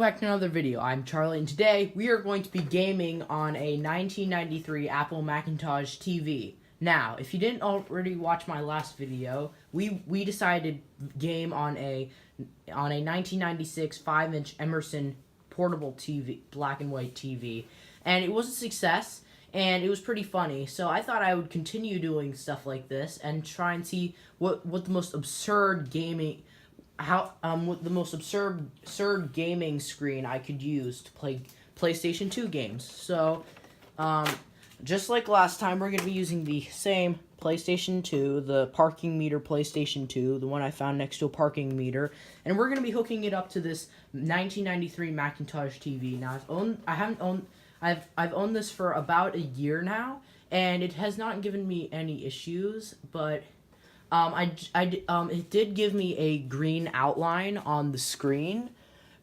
back to another video. I'm Charlie, and today we are going to be gaming on a 1993 Apple Macintosh TV. Now, if you didn't already watch my last video, we decided to game on a 1996 5-inch Emerson portable TV, black and white TV, and it was a success, and it was pretty funny. So I thought I would continue doing stuff like this and try and see what the most absurd gaming. What the most absurd gaming screen I could use to play PlayStation 2 games. So, just like last time, we're going to be using the same PlayStation 2, the parking meter PlayStation 2, the one I found next to a parking meter, and we're going to be hooking it up to this 1993 Macintosh TV. Now, I've owned this for about a year now, and it has not given me any issues, but it did give me a green outline on the screen,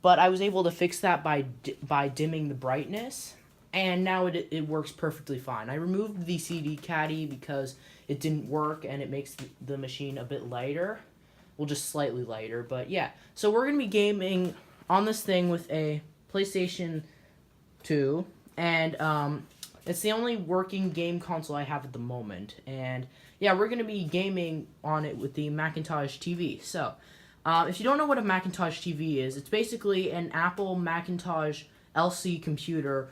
but I was able to fix that by dimming the brightness, and now it works perfectly fine. I removed the CD caddy because it didn't work, and it makes the machine a bit lighter. Well, just slightly lighter, but yeah. So we're going to be gaming on this thing with a PlayStation 2, and it's the only working game console I have at the moment, and yeah, we're going to be gaming on it with the Macintosh TV. So, if you don't know what a Macintosh TV is, it's basically an Apple Macintosh LC computer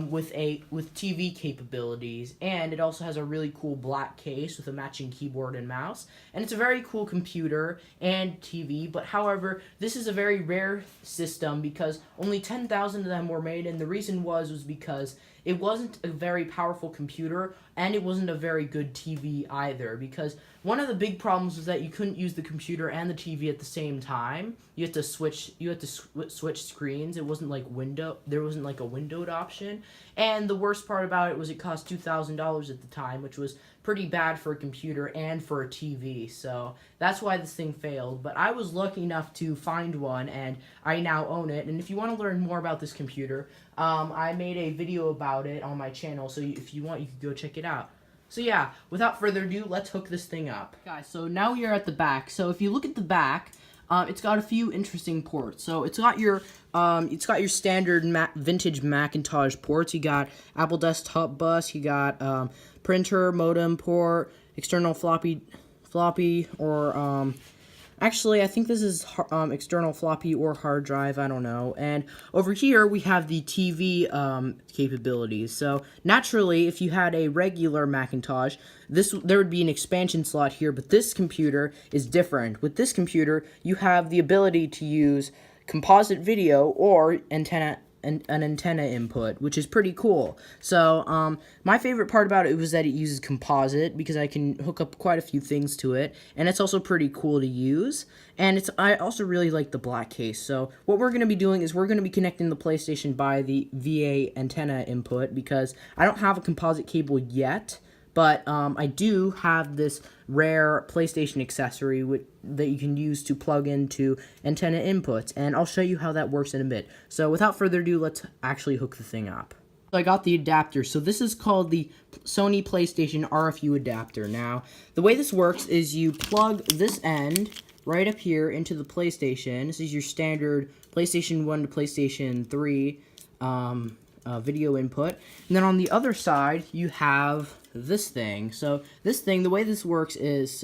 with TV capabilities, and it also has a really cool black case with a matching keyboard and mouse, and it's a very cool computer and TV, but however, this is a very rare system because only 10,000 of them were made, and the reason was because it wasn't a very powerful computer, and it wasn't a very good TV either, because one of the big problems was that you couldn't use the computer and the TV at the same time. You had to switch screens. It wasn't like there wasn't like a windowed option. And the worst part about it was it cost $2,000 at the time, which was pretty bad for a computer and for a TV. So that's why this thing failed. But I was lucky enough to find one, and I now own it. And if you want to learn more about this computer, I made a video about it on my channel, so if you want, you can go check it out. So yeah, without further ado, let's hook this thing up. Guys, so now we are at the back. So if you look at the back, it's got a few interesting ports. So it's got your standard vintage Macintosh ports. You got Apple Desktop Bus, you got printer, modem port, external floppy, or actually, I think this is external floppy or hard drive, I don't know. And over here, we have the TV capabilities. So, naturally, if you had a regular Macintosh, there would be an expansion slot here, but this computer is different. With this computer, you have the ability to use composite video or an antenna input, which is pretty cool. So, my favorite part about it was that it uses composite, because I can hook up quite a few things to it, and it's also pretty cool to use, and I also really like the black case. So, what we're going to be doing is we're going to be connecting the PlayStation by the VA antenna input, because I don't have a composite cable yet, but I do have this rare PlayStation accessory that you can use to plug into antenna inputs, and I'll show you how that works in a bit. So without further ado, let's actually hook the thing up. So I got the adapter. So this is called the Sony PlayStation RFU adapter. Now, the way this works is you plug this end right up here into the PlayStation. This is your standard PlayStation 1 to PlayStation 3 video input. And then on the other side, you have this thing. So this thing, the way this works is,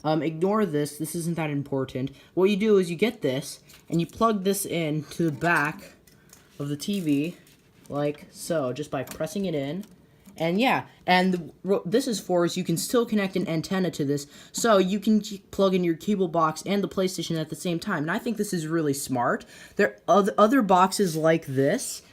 ignore this isn't that important. What you do is you get this, and you plug this in to the back of the TV, like so, just by pressing it in. And yeah, and what this is for is you can still connect an antenna to this, so you can plug in your cable box and the PlayStation at the same time. And I think this is really smart. There are other boxes like this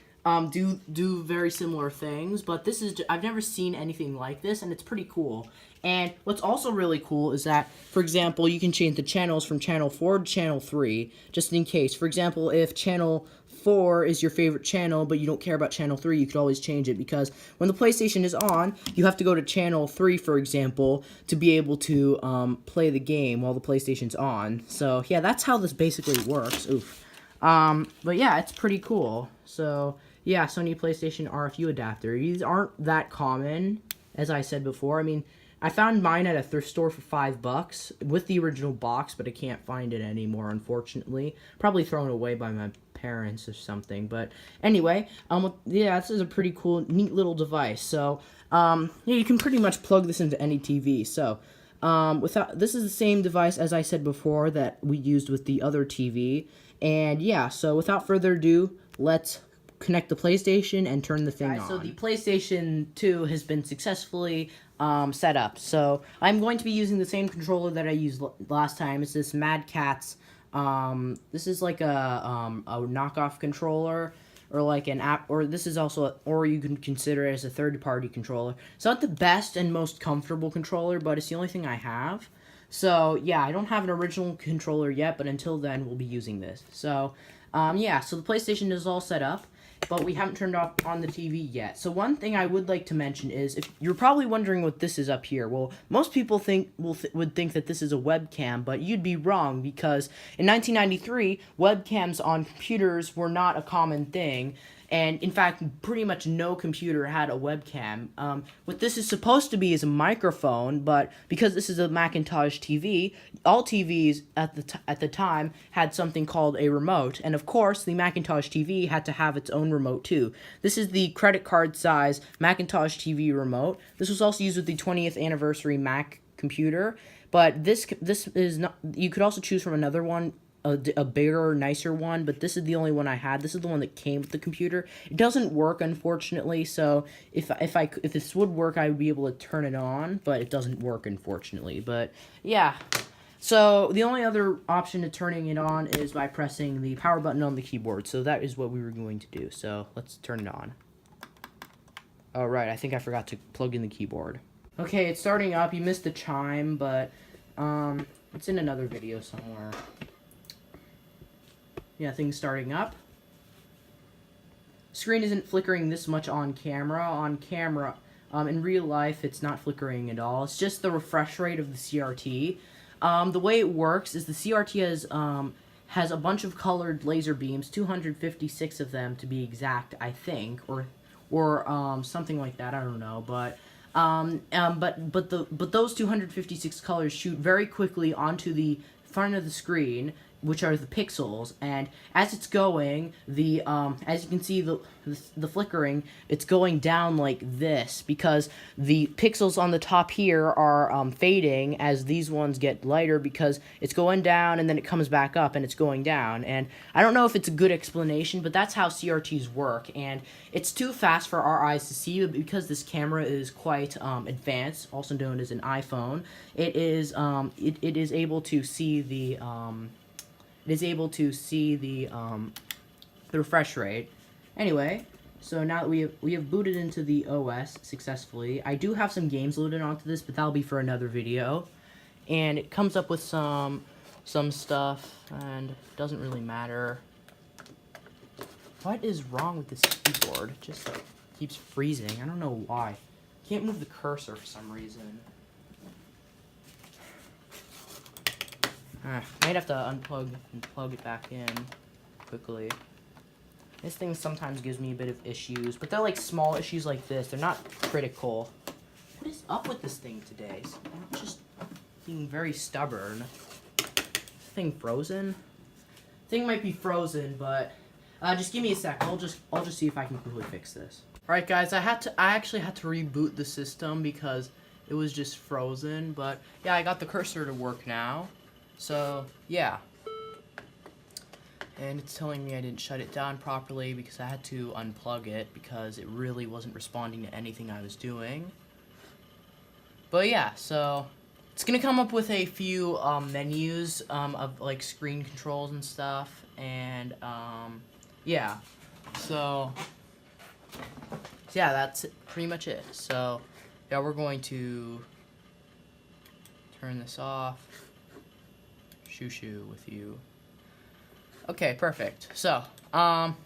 do very similar things, but this is I've never seen anything like this, and it's pretty cool. And what's also really cool is that, for example, you can change the channels from channel 4 to channel 3, just in case. For example, if channel 4 is your favorite channel, but you don't care about channel 3, you could always change it, because when the PlayStation is on, you have to go to channel 3, for example, to be able to play the game while the PlayStation's on. So yeah, that's how this basically works. Oof. But yeah, it's pretty cool. So yeah, Sony PlayStation RFU adapter. These aren't that common, as I said before. I mean, I found mine at a thrift store for $5 with the original box, but I can't find it anymore, unfortunately. Probably thrown away by my parents or something. But anyway, yeah, this is a pretty cool, neat little device. So, yeah, you can pretty much plug this into any TV. So, this is the same device as I said before that we used with the other TV. And yeah, so without further ado, let's connect the PlayStation and turn the thing on. So the PlayStation 2 has been successfully set up. So I'm going to be using the same controller that I used last time. It's this Mad Catz. This is like a knockoff controller, or like an app, or this is also, or you can consider it as a third-party controller. It's not the best and most comfortable controller, but it's the only thing I have. So yeah, I don't have an original controller yet, but until then, we'll be using this. So yeah, so the PlayStation is all set up, but we haven't turned off on the TV yet. So one thing I would like to mention is, if you're probably wondering what this is up here, well, most people would think that this is a webcam, but you'd be wrong, because in 1993, webcams on computers were not a common thing. And in fact, pretty much no computer had a webcam. What this is supposed to be is a microphone, but because this is a Macintosh TV, all TVs at the time had something called a remote, and of course, the Macintosh TV had to have its own remote too. This is the credit card size Macintosh TV remote. This was also used with the 20th anniversary Mac computer, but this is not. You could also choose from another one. A bigger, nicer one, but this is the only one I had. This is the one that came with the computer. It doesn't work, unfortunately, so if this would work, I would be able to turn it on, but it doesn't work, unfortunately. But yeah, so the only other option to turning it on is by pressing the power button on the keyboard, so that is what we were going to do. So let's turn it on. Oh, right, I think I forgot to plug in the keyboard. Okay, it's starting up. You missed the chime, but it's in another video somewhere. Yeah, things starting up. Screen isn't flickering this much on camera. In real life, it's not flickering at all. It's just the refresh rate of the CRT. The way it works is the CRT has a bunch of colored laser beams, 256 of them to be exact, I think, or something like that. I don't know, but those 256 colors shoot very quickly onto the front of the screen, which are the pixels, and as it's going, as you can see the flickering, it's going down like this, because the pixels on the top here are fading as these ones get lighter, because it's going down and then it comes back up and it's going down. And I don't know if it's a good explanation, but that's how CRTs work, and it's too fast for our eyes to see, because this camera is quite advanced, also known as an iPhone. It is able to see the the refresh rate. Anyway, so now that we have booted into the OS successfully, I do have some games loaded onto this, but that'll be for another video. And it comes up with some stuff, and it doesn't really matter. What is wrong with this keyboard? It just keeps freezing. I don't know why. Can't move the cursor for some reason. Might have to unplug and plug it back in quickly. This thing sometimes gives me a bit of issues, but they're like small issues like this. They're not critical. What is up with this thing today? I'm just being very stubborn. Is this thing frozen? Thing might be frozen, but just give me a sec. I'll just see if I can quickly fix this. All right, guys. I actually had to reboot the system because it was just frozen. But yeah, I got the cursor to work now. So, yeah. And it's telling me I didn't shut it down properly because I had to unplug it because it really wasn't responding to anything I was doing. But yeah, so it's going to come up with a few menus of like screen controls and stuff. And yeah. So yeah, that's pretty much it. So yeah, we're going to turn this off. Shoo with you. Okay, perfect. So,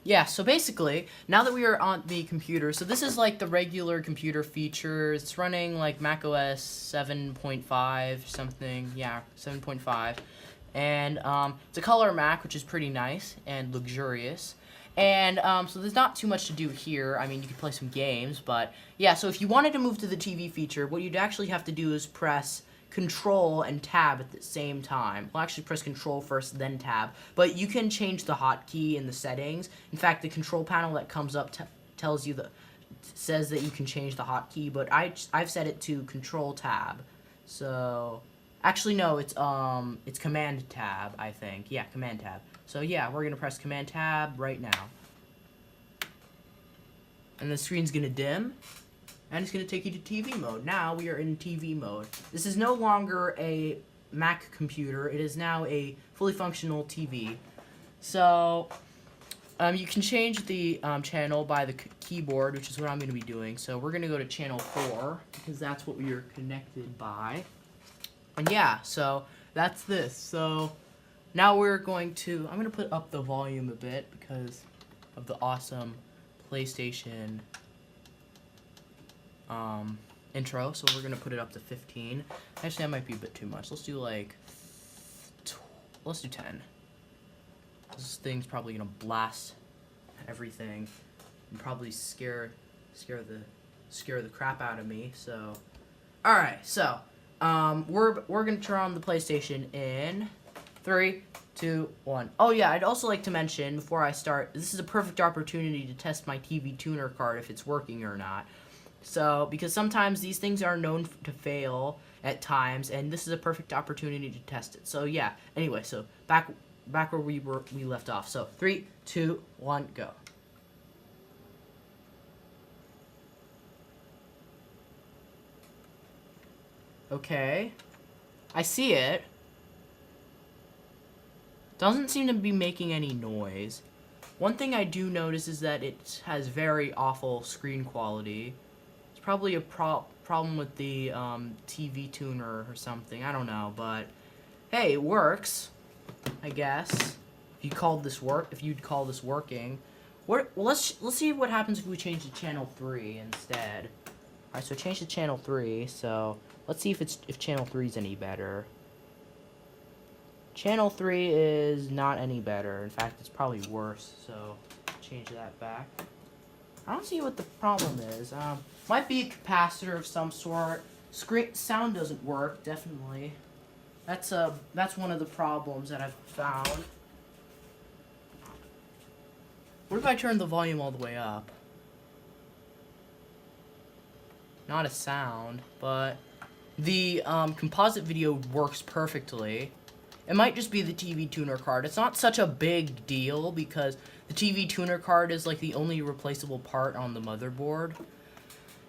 yeah, so basically, now that we are on the computer, so this is like the regular computer features. It's running like macOS 7.5 something, yeah, 7.5. And it's a color Mac, which is pretty nice and luxurious. And so there's not too much to do here. I mean, you can play some games, but yeah, so if you wanted to move to the TV feature, what you'd actually have to do is press Control and Tab at the same time. Well, actually press Control first, then Tab. But you can change the hotkey in the settings. In fact, the control panel that comes up tells you says that you can change the hotkey, but I've set it to Control Tab. So actually no, it's Command Tab, I think. Yeah, Command Tab. So yeah, we're gonna press Command Tab right now. And the screen's gonna dim. And it's going to take you to TV mode. Now we are in TV mode. This is no longer a Mac computer. It is now a fully functional TV. So you can change the channel by the keyboard, which is what I'm going to be doing. So we're going to go to channel 4 because that's what we are connected by. And yeah, so that's this. So now we're going to, I'm going to put up the volume a bit because of the awesome PlayStation intro, so we're gonna put it up to 15. Actually, that might be a bit too much. Let's do like, let's do 10. This thing's probably gonna blast everything and probably scare the crap out of me. So, all right, so we're gonna turn on the PlayStation in 3, 2, 1. Oh yeah, I'd also like to mention before I start, this is a perfect opportunity to test my TV tuner card if it's working or not. So, because sometimes these things are known to fail at times, and this is a perfect opportunity to test it. So, yeah. Anyway, so back where we left off. So, 3, 2, 1, go. Okay. I see it. Doesn't seem to be making any noise. One thing I do notice is that it has very awful screen quality. Probably a problem with the TV tuner or something. I don't know, but hey, it works, I guess. If you'd call this working. Well, let's see what happens if we change to channel 3 instead. All right, so change to channel 3. So let's see if channel 3 is any better. Channel 3 is not any better. In fact, it's probably worse. So change that back. I don't see what the problem is. Might be a capacitor of some sort. Sound doesn't work, definitely. That's one of the problems that I've found. What if I turn the volume all the way up? Not a sound, but the composite video works perfectly. It might just be the TV tuner card. It's not such a big deal because the TV tuner card is like the only replaceable part on the motherboard.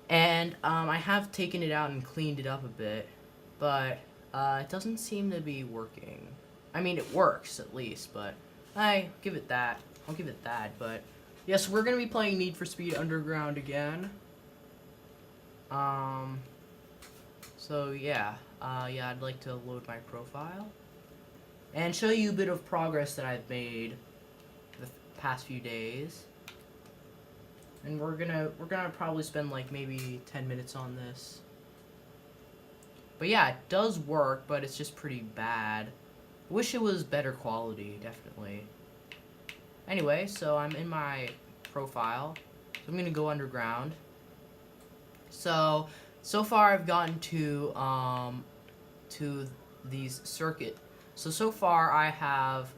And I have taken it out and cleaned it up a bit, but it doesn't seem to be working. I mean, it works at least, but I'll give it that. But yes, we're gonna be playing Need for Speed Underground again. So yeah, I'd like to load my profile and show you a bit of progress that I've made the past few days. And we're gonna probably spend like maybe 10 minutes on this. But yeah, it does work, but it's just pretty bad. I wish it was better quality, definitely. Anyway, so I'm in my profile. So I'm gonna go underground. So far I've gotten to these circuit. So far I have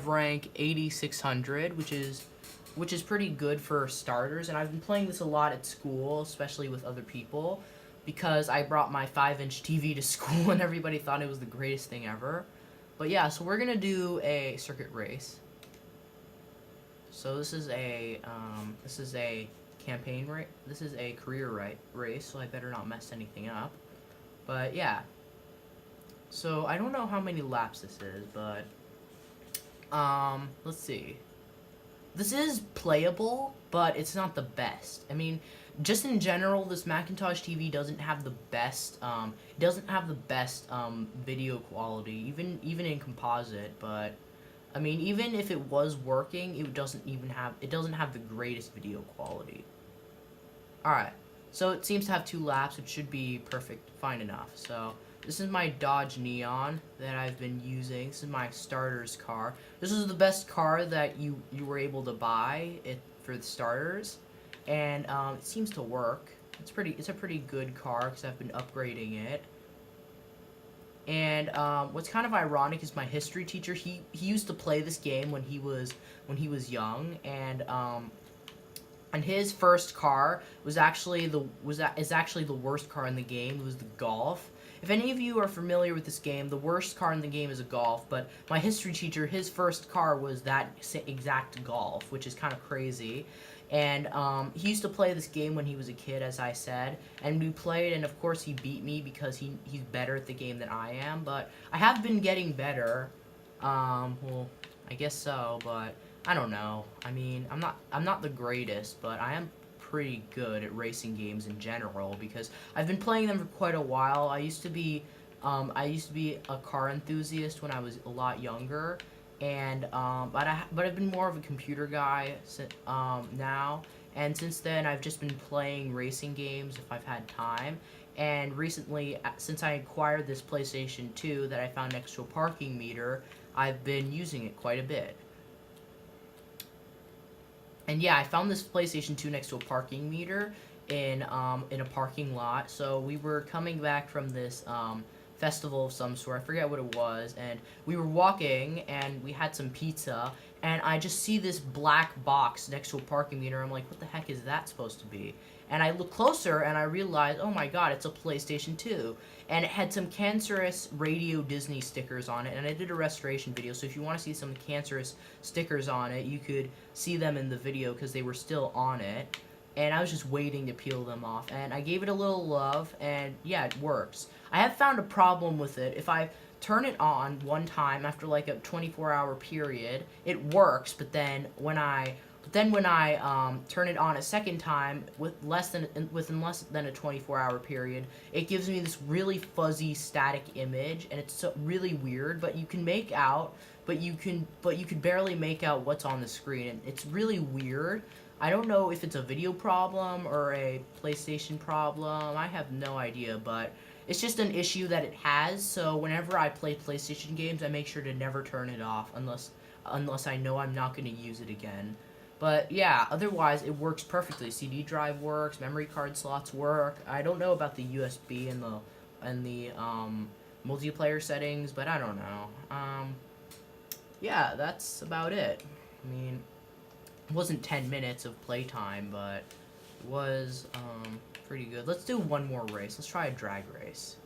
rank 8600, which is pretty good for starters, and I've been playing this a lot at school, especially with other people, because I brought my 5-inch TV to school and everybody thought it was the greatest thing ever. But yeah, so we're gonna do a circuit race. So this is a campaign race. This is a career race, so I better not mess anything up. But yeah. So I don't know how many laps this is, but let's see. This is playable, but it's not the best. I mean, just in general, this Macintosh TV doesn't have the best video quality, even in composite. But I mean, even if it was working, it doesn't have the greatest video quality. All right, so it seems to have 2 laps, which should be fine enough. So This is my Dodge Neon that I've been using. This is my starter's car. This is the best car that you were able to buy for the starters, and it seems to work. It's a pretty good car because I've been upgrading it. And what's kind of ironic is my history teacher. He used to play this game when he was young, and his first car was actually the worst car in the game. It was the Golf. If any of you are familiar with this game, the worst car in the game is a Golf, but my history teacher, his first car was that exact Golf, which is kind of crazy. And he used to play this game when he was a kid, as I said, and we played, and of course he beat me because he's better at the game than I am, but I have been getting better. Well, I guess so, but I don't know. I mean, I'm not the greatest, but I am pretty good at racing games in general because I've been playing them for quite a while. I used to be a car enthusiast when I was a lot younger, and but I've been more of a computer guy now, and since then I've just been playing racing games if I've had time. And recently, since I acquired this PlayStation 2 that I found next to a parking meter, I've been using it quite a bit. And yeah, I found this PlayStation 2 next to a parking meter in a parking lot. So we were coming back from this festival of some sort. I forget what it was. And we were walking, and we had some pizza. And I just see this black box next to a parking meter. I'm like, what the heck is that supposed to be? And I look closer, and I realize, oh my god, it's a PlayStation 2. And it had some cancerous Radio Disney stickers on it, and I did a restoration video, so if you want to see some cancerous stickers on it, you could see them in the video, because they were still on it. And I was just waiting to peel them off, and I gave it a little love, and yeah, it works. I have found a problem with it. If I turn it on one time after like a 24-hour period, it works, but then when I turn it on a second time within less than a 24-hour period, it gives me this really fuzzy static image, and it's so really weird. But you can make out, but you can barely make out what's on the screen, and it's really weird. I don't know if it's a video problem or a PlayStation problem. I have no idea, but it's just an issue that it has. So whenever I play PlayStation games, I make sure to never turn it off unless I know I'm not going to use it again. But yeah, otherwise it works perfectly. CD drive works, memory card slots work. I don't know about the USB and the multiplayer settings, but I don't know. Yeah, that's about it. I mean, it wasn't 10 minutes of playtime, but it was pretty good. Let's do one more race. Let's try a drag race.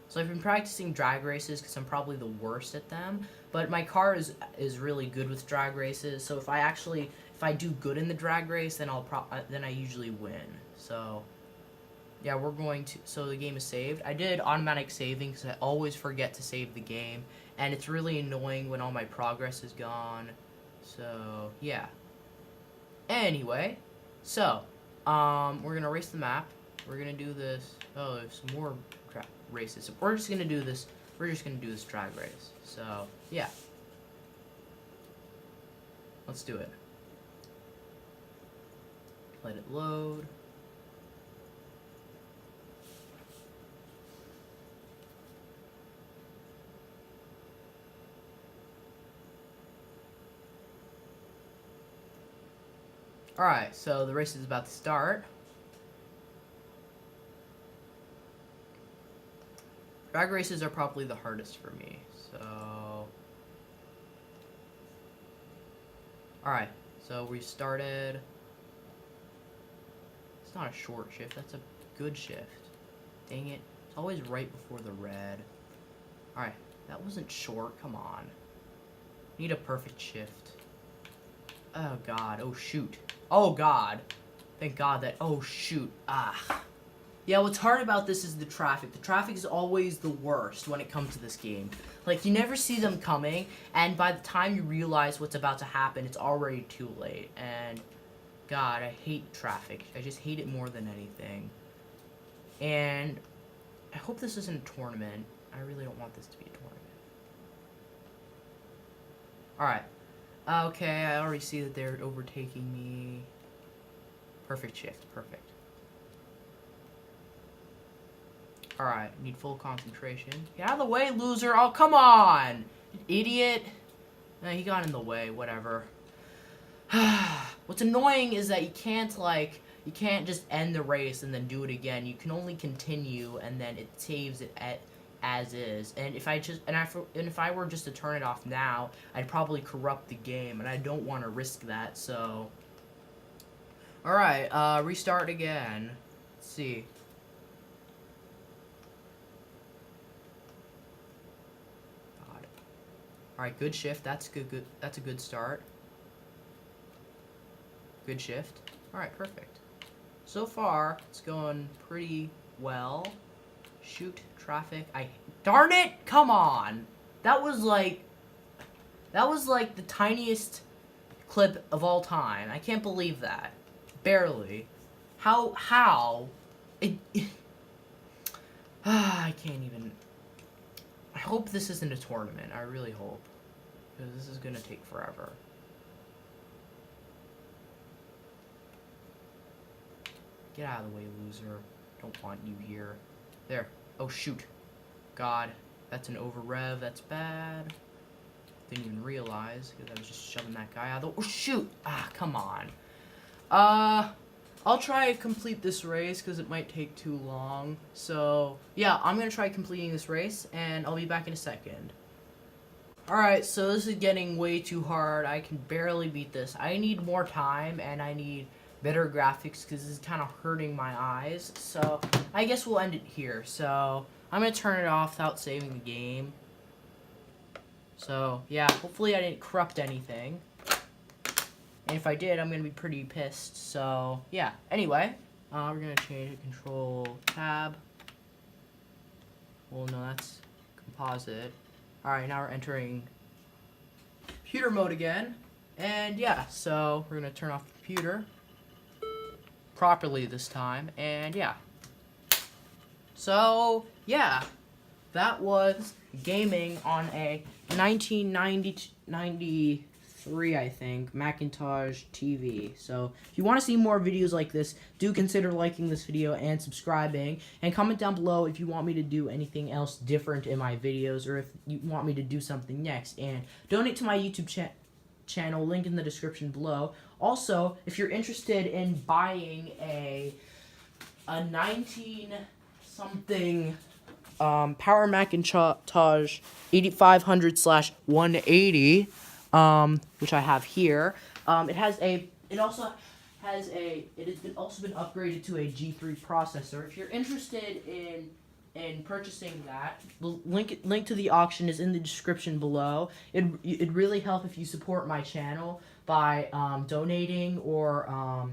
So I've been practicing drag races because I'm probably the worst at them, but my car is really good with drag races. So if I do good in the drag race, then then I usually win. So yeah, we're going to. So the game is saved. I did automatic saving because I always forget to save the game, and it's really annoying when all my progress is gone. So yeah. Anyway, so we're gonna race the map. We're gonna do this. Oh, there's some more races. So we're just gonna do this. We're just gonna do this drag race. So yeah, let's do it. Let it load. Alright, so the race is about to start. Drag races are probably the hardest for me, so... Alright, so we started... It's not a short shift, that's a good shift. Dang it, it's always right before the red. Alright, that wasn't short, come on. Need a perfect shift. Oh god, oh shoot. Oh god. Thank god that, oh shoot. Ah. Yeah, what's hard about this is the traffic. The traffic is always the worst when it comes to this game. Like, you never see them coming, and by the time you realize what's about to happen, it's already too late. And, god, I hate traffic. I just hate it more than anything. And I hope this isn't a tournament. I really don't want this to be a tournament. Alright. Okay, I already see that they're overtaking me. Perfect shift, perfect. Alright, need full concentration. Get out of the way, loser. Oh, come on! Idiot. He got in the way, whatever. What's annoying is that you can't just end the race and then do it again. You can only continue, and then it saves it as is. And if I were just to turn it off now, I'd probably corrupt the game, and I don't want to risk that. So, all right, restart again. Let's see. God. All right, good shift. That's good. That's a good start. Good shift. All right, perfect. So far, it's going pretty well. Shoot, traffic. Darn it! Come on! That was like the tiniest clip of all time. I can't believe that. Barely. How? I can't even. I hope this isn't a tournament. I really hope. Because this is gonna take forever. Get out of the way, loser. Don't want you here. There. Oh, shoot. God. That's an over rev. That's bad. Didn't even realize because I was just shoving that guy out of the... Oh, shoot. Ah, come on. I'll try to complete this race because it might take too long. So, yeah, I'm going to try completing this race, and I'll be back in a second. Alright, so this is getting way too hard. I can barely beat this. I need more time, and I need better graphics because this is kind of hurting my eyes. So I guess we'll end it here. So I'm gonna turn it off without saving the game. So yeah, hopefully I didn't corrupt anything, and if I did, I'm gonna be pretty pissed. So yeah, anyway, we're gonna change the control tab. Well, no, that's composite. Alright, now we're entering computer mode again, and yeah, so we're gonna turn off the computer properly this time, and yeah. So, yeah, that was gaming on a 1993, I think, Macintosh TV. So, if you want to see more videos like this, do consider liking this video and subscribing, and comment down below if you want me to do anything else different in my videos, or if you want me to do something next, and donate to my YouTube channel, link in the description below. Also, if you're interested in buying a 19-something Power Macintosh 8500/180, which I have here, it has also been upgraded to a G3 processor. If you're interested in purchasing that, the link to the auction is in the description below. It'd really help if you support my channel by donating or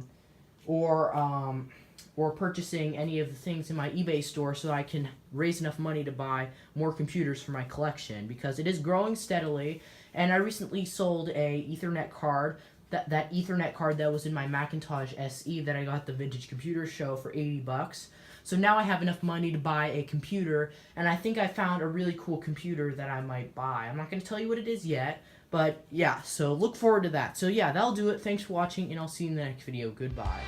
purchasing any of the things in my eBay store, so I can raise enough money to buy more computers for my collection, because it is growing steadily. And I recently sold a Ethernet card, that Ethernet card that was in my Macintosh SE that I got at the Vintage Computer Show for 80 bucks. So now I have enough money to buy a computer, and I think I found a really cool computer that I might buy. I'm not going to tell you what it is yet, but yeah, so look forward to that. So yeah, that'll do it. Thanks for watching, and I'll see you in the next video. Goodbye.